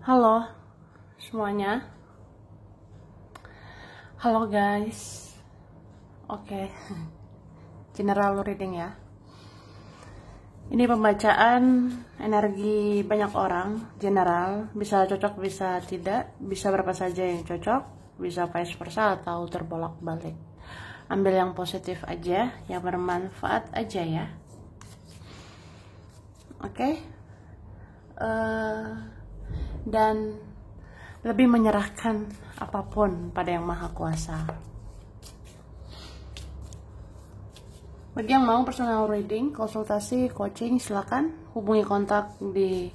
Halo semuanya. Halo guys. Oke. General reading ya. Ini pembacaan energi banyak orang, general, bisa cocok bisa tidak, bisa berapa saja yang cocok, bisa vice versa atau terbolak-balik. Ambil yang positif aja, yang bermanfaat aja ya. Oke. Dan lebih menyerahkan apapun pada Yang Maha Kuasa. Bagi yang mau personal reading, konsultasi, coaching, silakan hubungi kontak di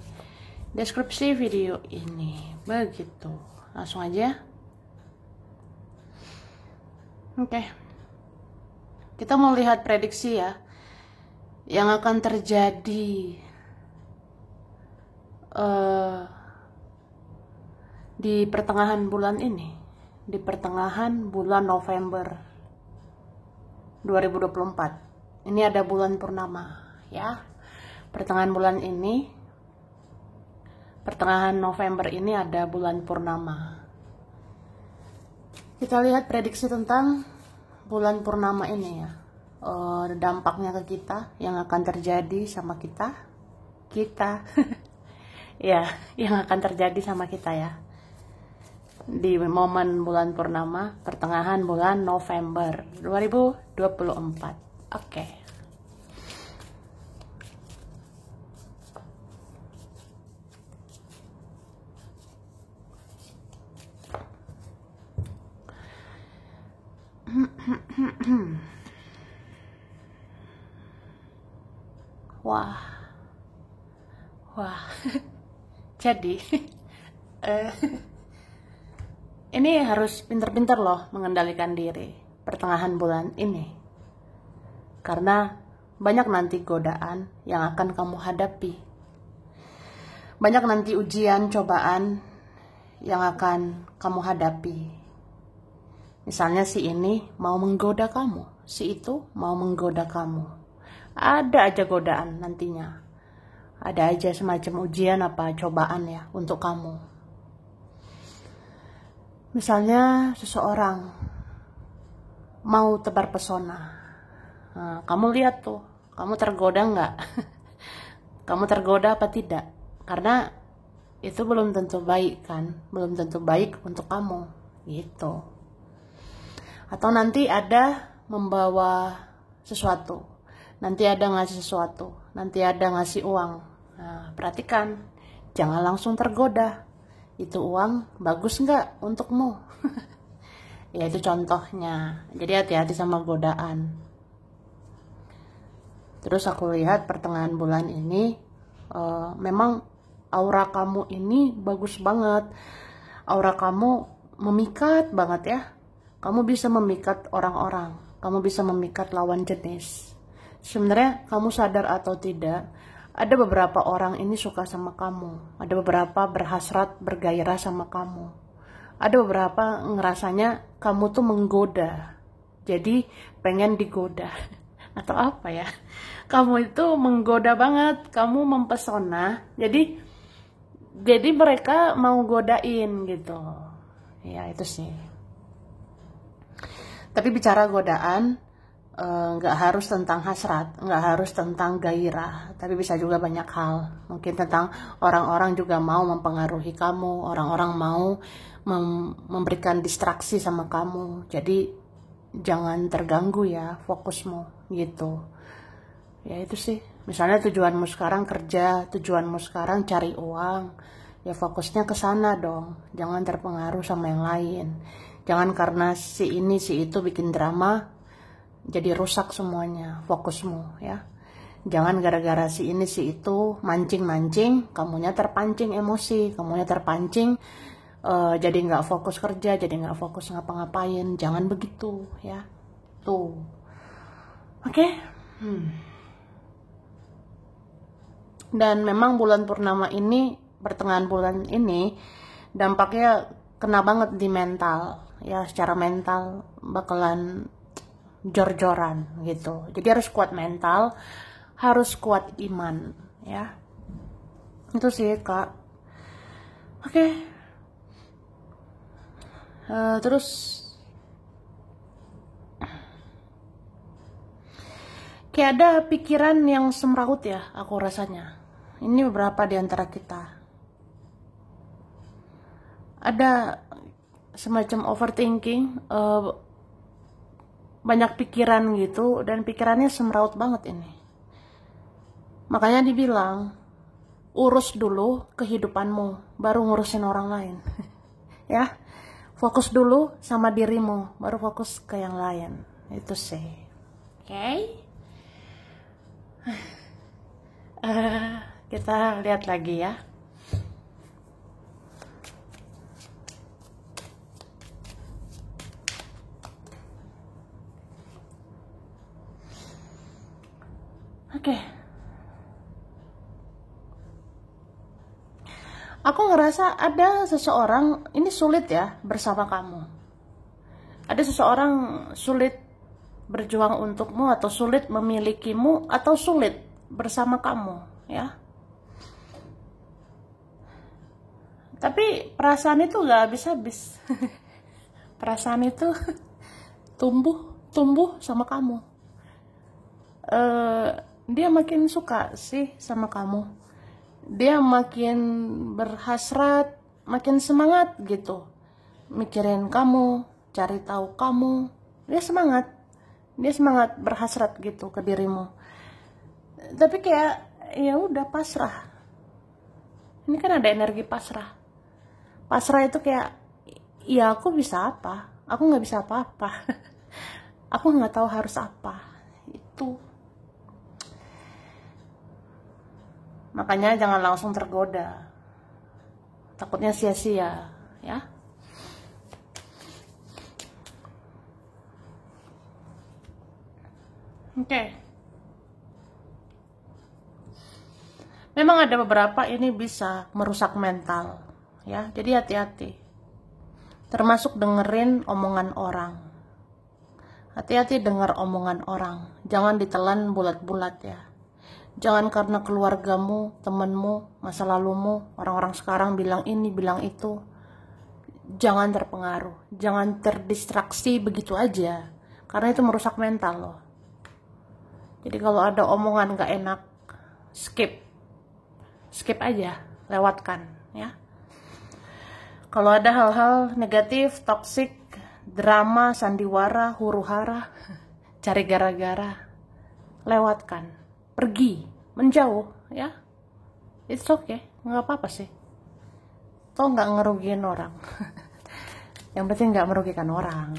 deskripsi video ini. Begitu, langsung aja. Oke, kita mau lihat prediksi ya, yang akan terjadi di pertengahan bulan ini, di pertengahan bulan November 2024. Ini ada bulan purnama ya. Pertengahan bulan ini, pertengahan November ini ada bulan purnama. Kita lihat prediksi tentang bulan purnama ini ya. Dampaknya ke kita, yang akan terjadi sama kita ya, yang akan terjadi sama kita ya di momen bulan purnama pertengahan bulan November 2024. Oke. Wah. Jadi ini harus pinter-pinter loh mengendalikan diri pertengahan bulan ini. Karena banyak nanti godaan yang akan kamu hadapi. Banyak nanti ujian, cobaan yang akan kamu hadapi. Misalnya si ini mau menggoda kamu, si itu mau menggoda kamu. Ada aja godaan nantinya. Ada aja semacam ujian apa cobaan ya untuk kamu. Misalnya seseorang mau tebar pesona. Nah, kamu lihat tuh, kamu tergoda nggak? Kamu tergoda apa tidak? Karena itu belum tentu baik kan, belum tentu baik untuk kamu, gitu. Atau nanti ada membawa sesuatu, nanti ada ngasih sesuatu, nanti ada ngasih uang. Nah, perhatikan, jangan langsung tergoda. Itu uang bagus nggak untukmu? Ya itu contohnya. Jadi hati-hati sama godaan. Terus aku lihat pertengahan bulan ini memang aura kamu ini bagus banget. Aura kamu memikat banget ya. Kamu bisa memikat orang-orang. Kamu bisa memikat lawan jenis. Sebenarnya kamu sadar atau tidak, ada beberapa orang ini suka sama kamu. Ada beberapa berhasrat, bergairah sama kamu. Ada beberapa ngerasanya kamu tuh menggoda. Jadi pengen digoda. Atau apa ya, kamu itu menggoda banget, kamu mempesona, jadi mereka mau godain gitu ya. Itu sih. Tapi bicara godaan nggak harus tentang hasrat, nggak harus tentang gairah, tapi bisa juga banyak hal. Mungkin tentang orang-orang juga mau mempengaruhi kamu, orang-orang mau memberikan distraksi sama kamu. Jadi jangan terganggu ya fokusmu gitu. Ya itu sih. Misalnya tujuanmu sekarang kerja, tujuanmu sekarang cari uang, ya fokusnya ke sana dong. Jangan terpengaruh sama yang lain. Jangan karena si ini si itu bikin drama jadi rusak semuanya fokusmu ya. Jangan gara-gara si ini si itu mancing-mancing, kamunya terpancing emosi, kamunya terpancing jadi nggak fokus kerja, jadi nggak fokus ngapa-ngapain. Jangan begitu ya. Tuh. Oke. Dan memang bulan purnama ini, pertengahan bulan ini, dampaknya kena banget di mental ya. Secara mental bakalan jor-joran gitu. Jadi harus kuat mental, harus kuat iman ya. Itu sih Kak. Oke. Terus kayak ada pikiran yang semrawut ya, aku rasanya. Ini beberapa di antara kita. Ada semacam overthinking, banyak pikiran gitu, dan pikirannya semrawut banget ini. Makanya dibilang, urus dulu kehidupanmu, baru ngurusin orang lain. Ya, fokus dulu sama dirimu, baru fokus ke yang lain. Itu sih. Oke. Kita lihat lagi ya. Oke. Aku ngerasa ada seseorang ini sulit ya bersama kamu. Ada seseorang sulit berjuang untukmu, atau sulit memilikimu, atau sulit bersama kamu, ya. Tapi perasaan itu gak habis-habis. Perasaan itu tumbuh sama kamu. Dia makin suka sih sama kamu. Dia makin berhasrat, makin semangat gitu. Mikirin kamu, cari tahu kamu. Dia semangat berhasrat gitu ke dirimu. Tapi kayak ya udah pasrah. Ini kan ada energi pasrah. Pasrah itu kayak, ya aku bisa apa? Aku nggak bisa apa-apa. Aku nggak tahu harus apa. Itu. Makanya jangan langsung tergoda. Takutnya sia-sia, ya. Oke. Memang ada beberapa ini bisa merusak mental, ya. Jadi hati-hati. Termasuk dengerin omongan orang. Hati-hati dengar omongan orang. Jangan ditelan bulat-bulat ya. Jangan karena keluargamu, temenmu, masa lalumu, orang-orang sekarang bilang ini, bilang itu. Jangan terpengaruh. Jangan terdistraksi begitu aja. Karena itu merusak mental loh. Jadi kalau ada omongan gak enak, skip aja, lewatkan ya. Kalau ada hal-hal negatif, toksik, drama, sandiwara, huru-hara, cari gara-gara, lewatkan, pergi, menjauh ya. It's okay, nggak apa-apa sih. Toh nggak ngerugiin orang. Yang penting nggak merugikan orang.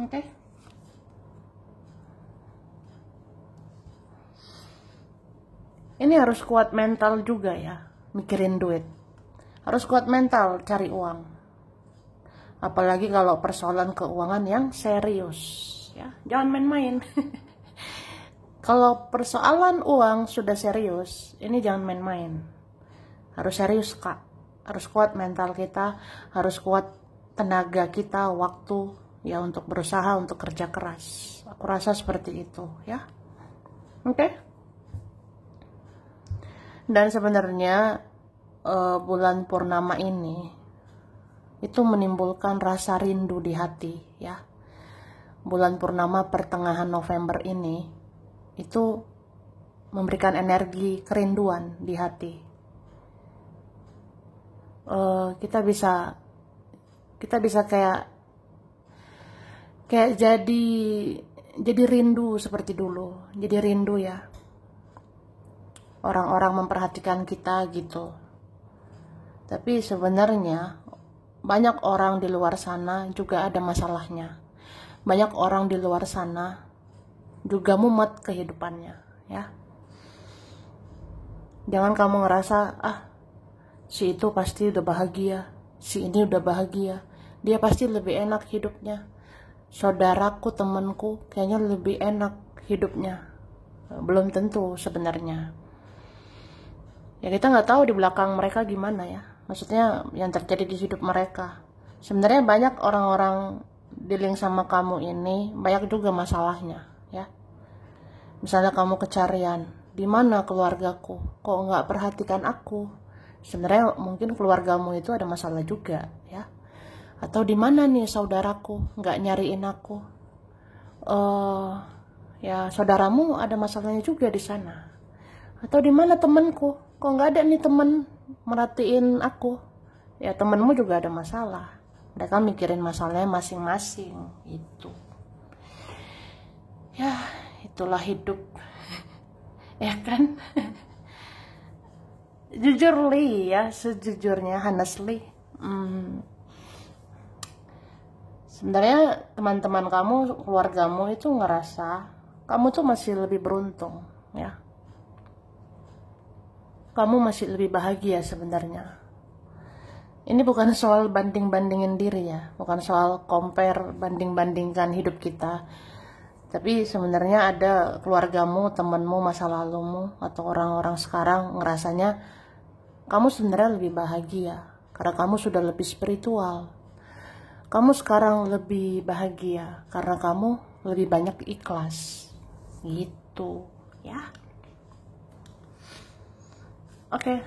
Oke. Ini harus kuat mental juga ya, mikirin duit. Harus kuat mental cari uang. Apalagi kalau persoalan keuangan yang serius, ya. Jangan main-main. Kalau persoalan uang sudah serius, ini jangan main-main. Harus serius, Kak. Harus kuat mental kita, harus kuat tenaga kita, waktu ya untuk berusaha, untuk kerja keras. Aku rasa seperti itu, ya. Oke. Dan sebenarnya bulan purnama ini itu menimbulkan rasa rindu di hati ya. Bulan purnama pertengahan November ini itu memberikan energi kerinduan di hati. Kita bisa kayak jadi rindu seperti dulu. Jadi rindu ya. Orang-orang memperhatikan kita gitu. Tapi sebenarnya banyak orang di luar sana juga ada masalahnya. Banyak orang di luar sana juga mumet kehidupannya, ya. Jangan kamu ngerasa, si itu pasti udah bahagia, si ini udah bahagia, dia pasti lebih enak hidupnya. Saudaraku, temanku kayaknya lebih enak hidupnya. Belum tentu sebenarnya. Ya kita nggak tahu di belakang mereka gimana ya. Maksudnya yang terjadi di hidup mereka. Sebenarnya banyak orang-orang dealing sama kamu ini banyak juga masalahnya ya. Misalnya kamu kecarian, di mana keluargaku, kok nggak perhatikan aku. Sebenarnya mungkin keluargamu itu ada masalah juga ya. Atau di mana nih saudaraku, nggak nyariin aku. Ya saudaramu ada masalahnya juga di sana. Atau di mana temanku, kok nggak ada nih temen merhatiin aku. Ya temenmu juga ada masalah. Mereka mikirin masalahnya masing-masing itu. Ya itulah hidup. Ya kan? Jujur Li ya, sejujurnya honestly, sebenarnya teman-teman kamu, keluargamu itu ngerasa kamu tuh masih lebih beruntung ya. Kamu masih lebih bahagia sebenarnya. Ini bukan soal banding-bandingin diri ya, bukan soal compare, banding-bandingkan hidup kita. Tapi sebenarnya ada keluargamu, temenmu, masa lalumu, atau orang-orang sekarang ngerasanya kamu sebenarnya lebih bahagia karena kamu sudah lebih spiritual. Kamu sekarang lebih bahagia karena kamu lebih banyak ikhlas. Gitu, ya. Oke.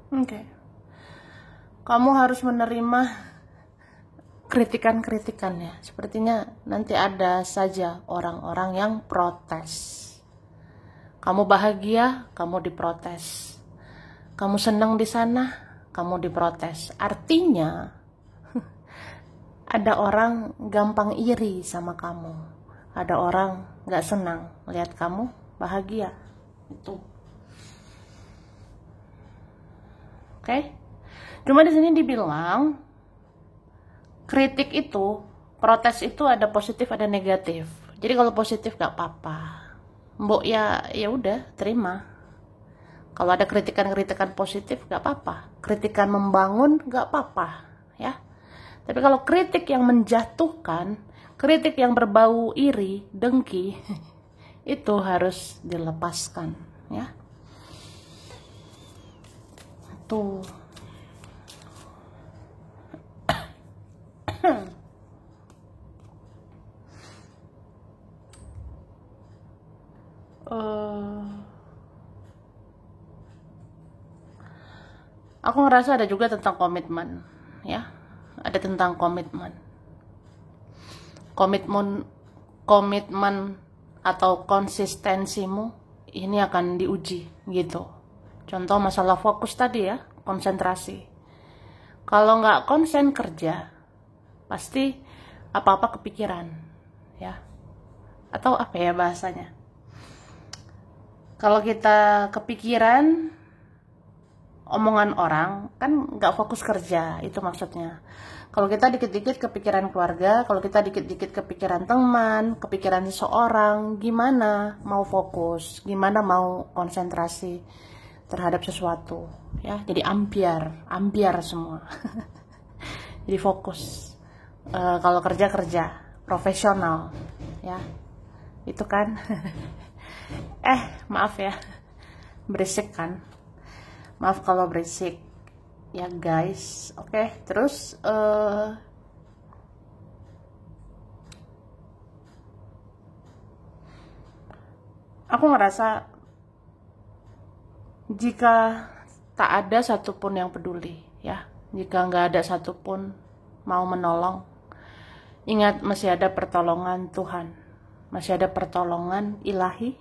Oke. Kamu harus menerima kritikan-kritikan ya. Sepertinya nanti ada saja orang-orang yang protes. Kamu bahagia, kamu diprotes. Kamu senang di sana, kamu diprotes. Artinya ada orang gampang iri sama kamu. Ada orang gak senang lihat kamu bahagia. Itu. Oke? Cuma di sini dibilang kritik itu, protes itu ada positif ada negatif. Jadi kalau positif gak apa-apa. Mbok ya udah terima. Kalau ada kritikan-kritikan positif gak apa-apa. Kritikan membangun gak apa-apa, ya. Tapi kalau kritik yang menjatuhkan, kritik yang berbau iri, dengki, itu harus dilepaskan, ya. Tuh. Aku ngerasa ada juga tentang komitmen, ya. Ada tentang komitmen. Komitmen atau konsistensimu ini akan diuji gitu. Contoh masalah fokus tadi ya, konsentrasi. Kalau nggak konsen kerja, pasti apa-apa kepikiran, ya. Atau apa ya bahasanya? Kalau kita kepikiran omongan orang, kan nggak fokus kerja, itu maksudnya. Kalau kita dikit-dikit kepikiran keluarga, kalau kita dikit-dikit kepikiran teman, kepikiran seseorang, gimana mau fokus, gimana mau konsentrasi terhadap sesuatu, ya. Jadi ambiar semua. Jadi fokus. Kalau kerja profesional, ya. Itu kan. Maaf ya, berisik kan. Maaf kalau berisik ya guys. Oke, terus aku ngerasa jika tak ada satupun yang peduli, ya, jika nggak ada satupun mau menolong, ingat masih ada pertolongan Tuhan, masih ada pertolongan ilahi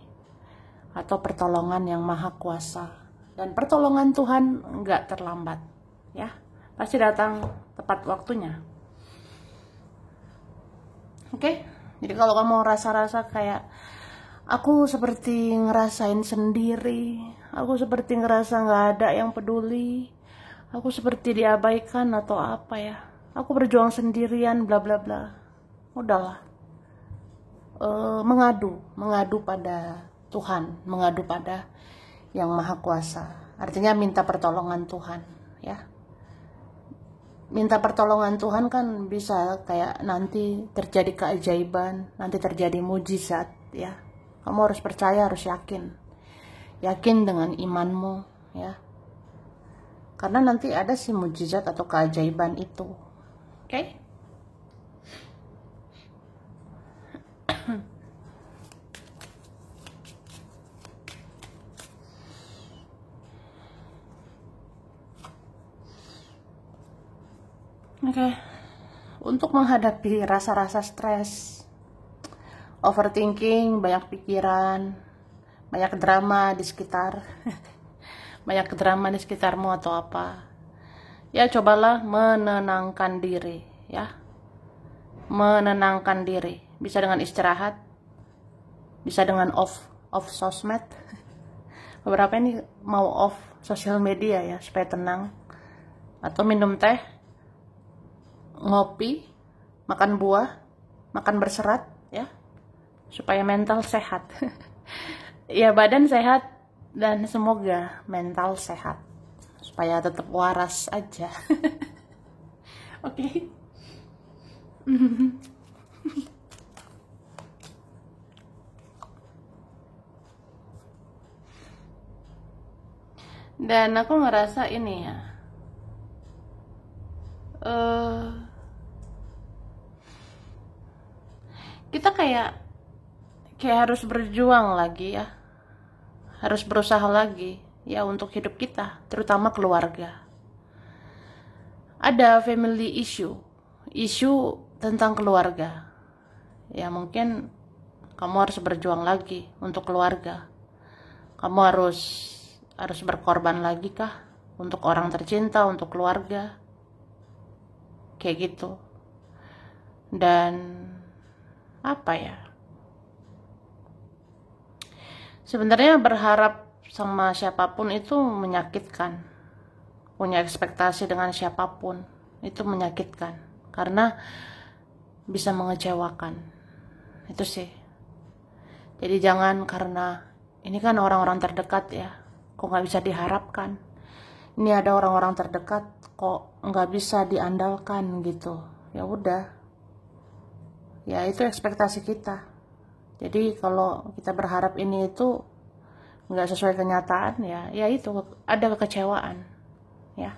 atau pertolongan yang maha kuasa. Dan pertolongan Tuhan nggak terlambat, ya, pasti datang tepat waktunya. Oke, jadi kalau kamu rasa-rasa kayak aku seperti ngerasain sendiri, aku seperti ngerasa nggak ada yang peduli, aku seperti diabaikan atau apa ya, aku berjuang sendirian, bla bla bla, udahlah, mengadu pada Tuhan, mengadu pada yang maha kuasa. Artinya minta pertolongan Tuhan, ya. Minta pertolongan Tuhan kan bisa kayak nanti terjadi keajaiban, nanti terjadi mujizat, ya. Kamu harus percaya, harus yakin dengan imanmu, ya. Karena nanti ada si mujizat atau keajaiban itu. Oke? Oke. Untuk menghadapi rasa-rasa stres, overthinking, banyak pikiran, banyak drama di sekitar, banyak drama di sekitarmu atau apa, ya cobalah menenangkan diri, ya. Menenangkan diri. Bisa dengan istirahat, bisa dengan off sosmed. Beberapa ini mau off sosial media ya, supaya tenang. Atau minum teh, ngopi, makan buah, makan berserat, ya, supaya mental sehat. Ya, badan sehat dan semoga mental sehat, supaya tetap waras aja. Oke. Dan aku ngerasa ini ya, kita kayak harus berjuang lagi ya, harus berusaha lagi ya untuk hidup kita, terutama keluarga. Ada family issue tentang keluarga. Ya mungkin kamu harus berjuang lagi untuk keluarga. Kamu harus berkorban lagi kah untuk orang tercinta, untuk keluarga, kayak gitu. Dan apa ya, sebenarnya berharap sama siapapun itu menyakitkan. Punya ekspektasi dengan siapapun itu menyakitkan, karena bisa mengecewakan. Itu sih. Jadi jangan, karena ini kan orang-orang terdekat ya, kok nggak bisa diharapkan. Ini ada orang-orang terdekat, kok nggak bisa diandalkan gitu. Ya udah, ya itu ekspektasi kita. Jadi kalau kita berharap ini itu nggak sesuai kenyataan, ya itu ada kekecewaan, ya.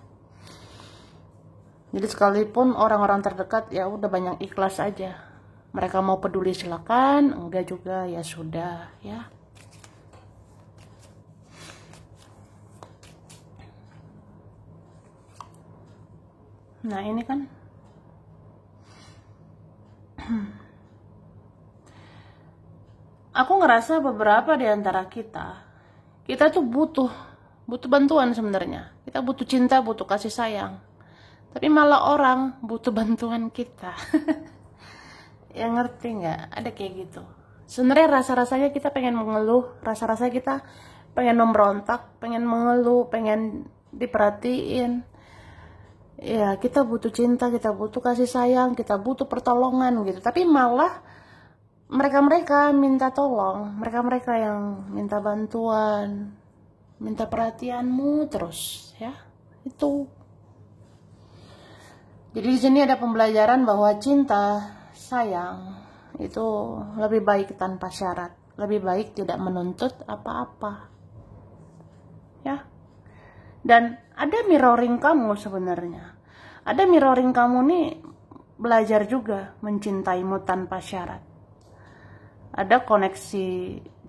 Jadi sekalipun orang-orang terdekat, ya udah banyak ikhlas aja. Mereka mau peduli silakan, enggak juga ya sudah, ya. Nah ini kan aku ngerasa beberapa di antara kita tuh butuh bantuan sebenarnya. Kita butuh cinta, butuh kasih sayang. Tapi malah orang butuh bantuan kita. Ya ngerti nggak? Ada kayak gitu. Sebenarnya rasa-rasanya kita pengen mengeluh, rasa-rasanya kita pengen memberontak, pengen mengeluh, pengen diperhatiin. Ya kita butuh cinta, kita butuh kasih sayang, kita butuh pertolongan gitu. Tapi malah mereka-mereka minta tolong, mereka-mereka yang minta bantuan, minta perhatianmu terus, ya. Itu. Jadi di sini ada pembelajaran bahwa cinta, sayang itu lebih baik tanpa syarat, lebih baik tidak menuntut apa-apa, ya. Dan ada mirroring kamu sebenarnya, ada mirroring kamu nih belajar juga mencintaimu tanpa syarat. Ada koneksi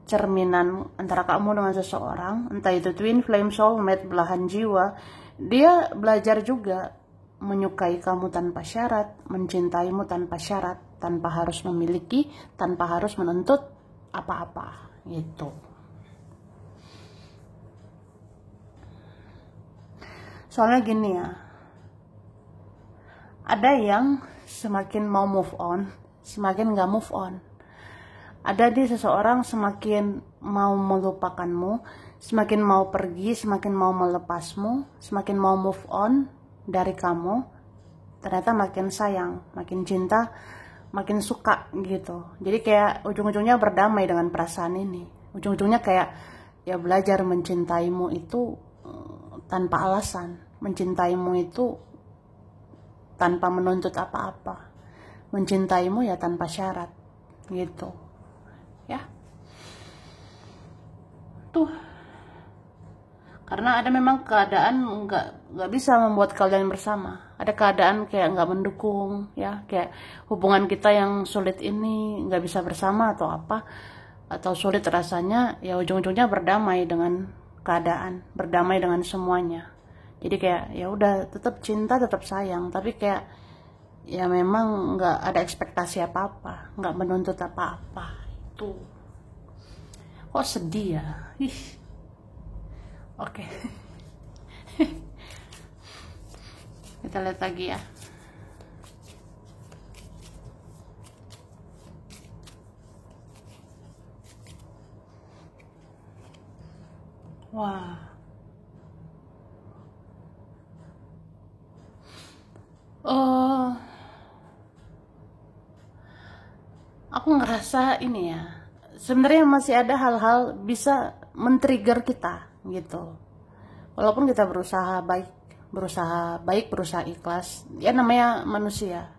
cerminan antara kamu dengan seseorang, entah itu twin flame, soulmate, belahan jiwa. Dia belajar juga menyukai kamu tanpa syarat, mencintaimu tanpa syarat, tanpa harus memiliki, tanpa harus menuntut apa-apa gitu. Soalnya gini ya, ada yang semakin mau move on, semakin gak move on. Ada di seseorang semakin mau melupakanmu, semakin mau pergi, semakin mau melepasmu, semakin mau move on dari kamu, ternyata makin sayang, makin cinta, makin suka gitu. Jadi kayak ujung-ujungnya berdamai dengan perasaan ini. Ujung-ujungnya kayak ya belajar mencintaimu itu tanpa alasan, mencintaimu itu tanpa menuntut apa-apa, mencintaimu ya tanpa syarat gitu, ya. Tuh, karena ada memang keadaan nggak bisa membuat kalian bersama. ada keadaan kayak nggak mendukung ya, kayak hubungan kita yang sulit ini nggak bisa bersama atau apa, atau sulit rasanya, ya ujung-ujungnya berdamai dengan keadaan, berdamai dengan semuanya. Jadi kayak ya udah, tetap cinta, tetap sayang, tapi kayak ya memang nggak ada ekspektasi apa-apa, nggak menuntut apa-apa. Itu kok sedih ya. Ih, oke. Kita lihat lagi ya. Wah. Oh, aku ngerasa ini ya. Sebenarnya masih ada hal-hal bisa men-trigger kita gitu. Walaupun kita berusaha baik, berusaha ikhlas, ya namanya manusia.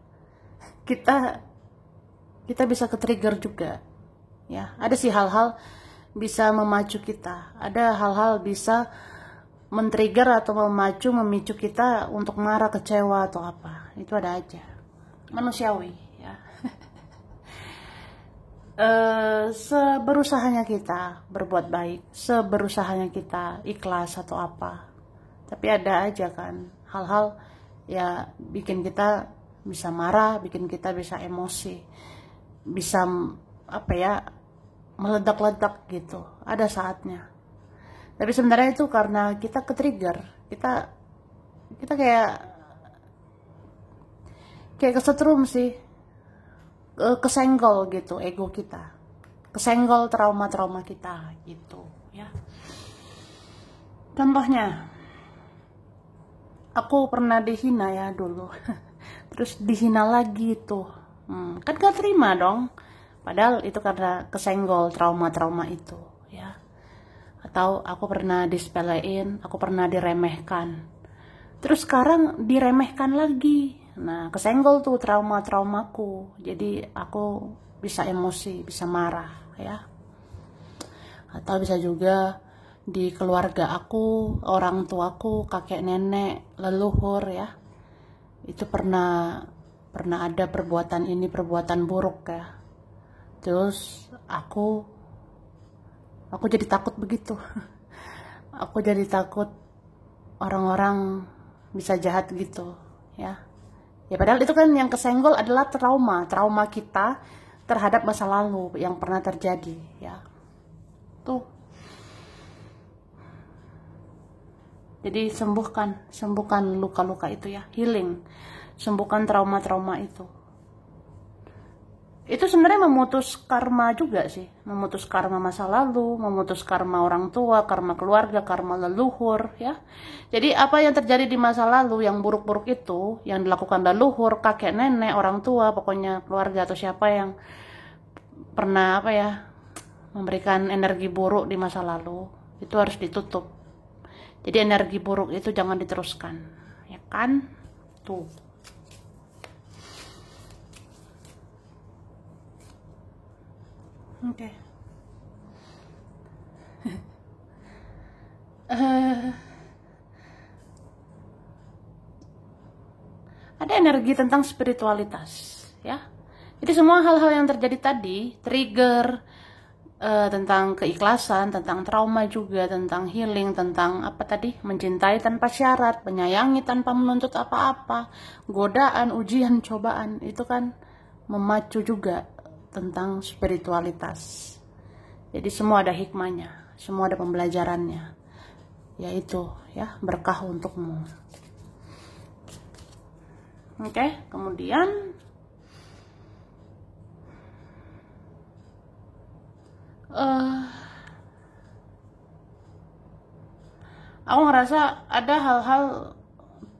Kita kita bisa ke-trigger juga. Ya, ada sih hal-hal bisa memacu kita. Ada hal-hal bisa men-trigger atau memicu kita untuk marah, kecewa atau apa. Itu ada aja. Manusiawi, ya. Seberusahanya kita berbuat baik, seberusahanya kita ikhlas atau apa, tapi ada aja kan hal-hal ya bikin kita bisa marah, bikin kita bisa emosi, bisa apa ya, meledak-ledak gitu, ada saatnya. Tapi sebenarnya itu karena kita ke-trigger, kita kayak kesetrum sih, kesenggol gitu ego kita, kesenggol trauma-trauma kita gitu ya. Contohnya, aku pernah dihina ya dulu, terus dihina lagi tuh, kan gak terima dong, padahal itu karena kesenggol trauma-trauma itu ya. Atau aku pernah disepelein, aku pernah diremehkan, terus sekarang diremehkan lagi. Nah, kesenggol tuh trauma-traumaku, jadi aku bisa emosi, bisa marah ya. Atau bisa juga di keluarga aku, orang tuaku, kakek nenek, leluhur ya, itu pernah ada perbuatan ini, perbuatan buruk ya. Terus aku jadi takut begitu. Aku jadi takut orang-orang bisa jahat gitu ya. Ya padahal itu kan yang kesenggol adalah trauma kita terhadap masa lalu yang pernah terjadi ya. Tuh. Jadi sembuhkan luka-luka itu ya, healing. Sembuhkan trauma-trauma itu. Itu sebenarnya memutus karma juga sih, memutus karma masa lalu, memutus karma orang tua, karma keluarga, karma leluhur ya. Jadi apa yang terjadi di masa lalu yang buruk-buruk itu, yang dilakukan leluhur, kakek nenek, orang tua, pokoknya keluarga atau siapa yang pernah apa ya, memberikan energi buruk di masa lalu, itu harus ditutup. Jadi energi buruk itu jangan diteruskan, ya kan? Tuh. Oke. Ada energi tentang spiritualitas, ya. Jadi semua hal-hal yang terjadi tadi, trigger, tentang keikhlasan, tentang trauma juga, tentang healing, tentang apa tadi, mencintai tanpa syarat, menyayangi tanpa menuntut apa-apa, godaan, ujian, cobaan, itu kan memacu juga tentang spiritualitas. Jadi semua ada hikmahnya, semua ada pembelajarannya, yaitu ya berkah untukmu. Oke, kemudian aku ngerasa ada hal-hal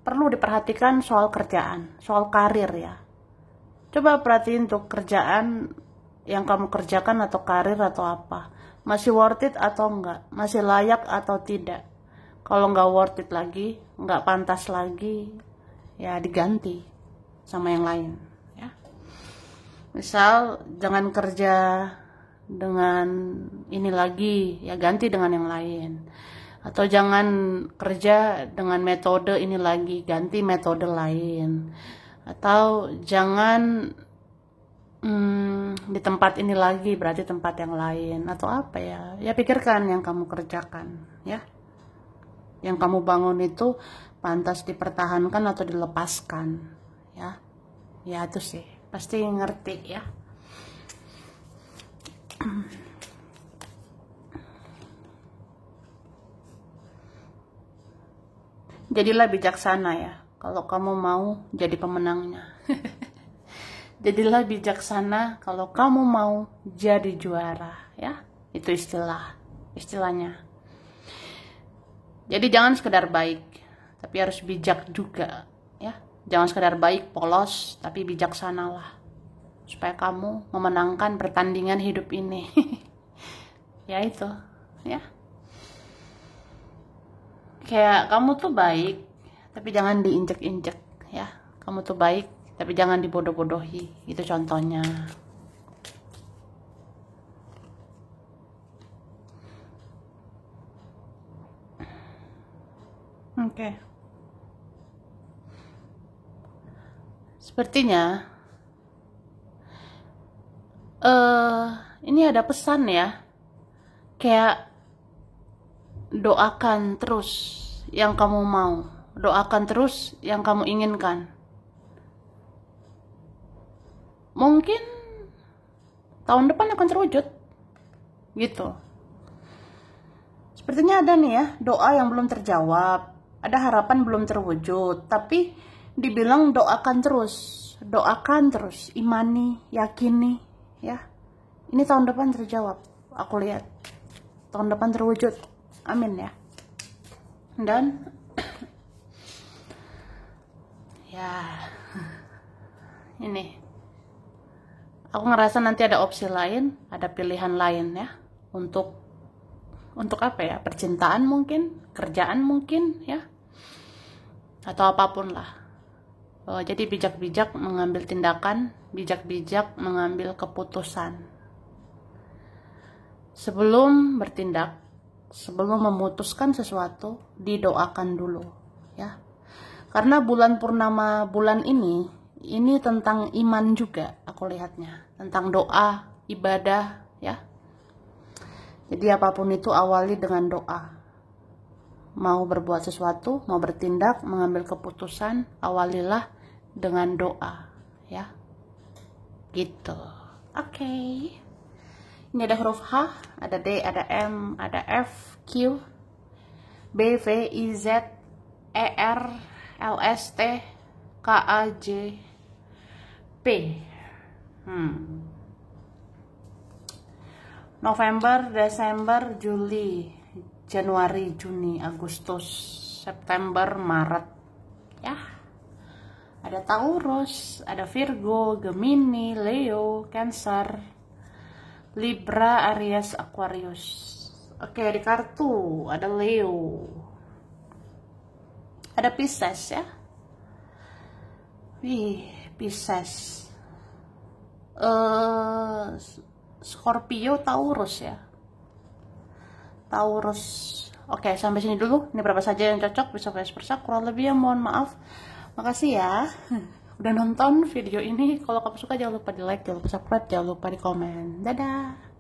perlu diperhatikan soal kerjaan, soal karir ya. Coba perhatiin tuh kerjaan yang kamu kerjakan atau karir atau apa, masih worth it atau enggak, masih layak atau tidak. Kalau nggak worth it lagi, nggak pantas lagi, ya diganti sama yang lain ya. Misal jangan kerja dengan ini lagi, ya ganti dengan yang lain. Atau jangan kerja dengan metode ini lagi, ganti metode lain. Atau jangan di tempat ini lagi, berarti tempat yang lain. Atau apa ya? Ya pikirkan yang kamu kerjakan, ya. Yang kamu bangun itu pantas dipertahankan atau dilepaskan, ya. Ya itu sih, pasti ngerti ya. Jadilah bijaksana ya, kalau kamu mau jadi pemenangnya. Jadilah bijaksana kalau kamu mau jadi juara, ya. Itu istilahnya. Jadi jangan sekedar baik, tapi harus bijak juga, ya. Jangan sekedar baik, polos, tapi bijaksanalah. Supaya kamu memenangkan pertandingan hidup ini. Ya itu, ya. Kayak kamu tuh baik, tapi jangan diinjek-injek, ya. Kamu tuh baik, tapi jangan dibodoh-bodohi. Itu contohnya. Oke. Sepertinya ini ada pesan ya. Kayak doakan terus yang kamu mau. Doakan terus yang kamu inginkan. Mungkin tahun depan akan terwujud. Gitu. Sepertinya ada nih ya, doa yang belum terjawab. Ada harapan belum terwujud. Tapi dibilang doakan terus, imani, yakini, ya. Ini tahun depan terjawab. Aku lihat. Tahun depan terwujud. Amin ya. Dan ya ini aku ngerasa nanti ada opsi lain, ada pilihan lain ya untuk apa ya, percintaan mungkin, kerjaan mungkin ya, atau apapun lah. Jadi bijak-bijak mengambil tindakan, bijak-bijak mengambil keputusan sebelum bertindak. Sebelum memutuskan sesuatu, didoakan dulu ya. Karena bulan purnama bulan ini tentang iman juga, aku lihatnya. Tentang doa, ibadah ya. Jadi apapun itu awali dengan doa. Mau berbuat sesuatu, mau bertindak, mengambil keputusan, awalilah dengan doa ya. Gitu. Oke. Ini ada huruf H, ada D, ada M, ada F, Q, B, V, I, Z, E, R, L, S, T, K, A, J, P. November, Desember, Juli, Januari, Juni, Agustus, September, Maret. Ya. Ada Taurus, ada Virgo, Gemini, Leo, Cancer, Libra, Aries, Aquarius. Oke, di kartu ada Leo. Ada Pisces ya. Pisces. Scorpio, Taurus ya. Taurus. Oke, sampai sini dulu. Ini berapa saja yang cocok, bisa vice versa. Kurang lebih ya mohon maaf. Makasih ya. Udah nonton video ini. Kalau kamu suka jangan lupa di like, jangan lupa subscribe, jangan lupa di komen. Dadah.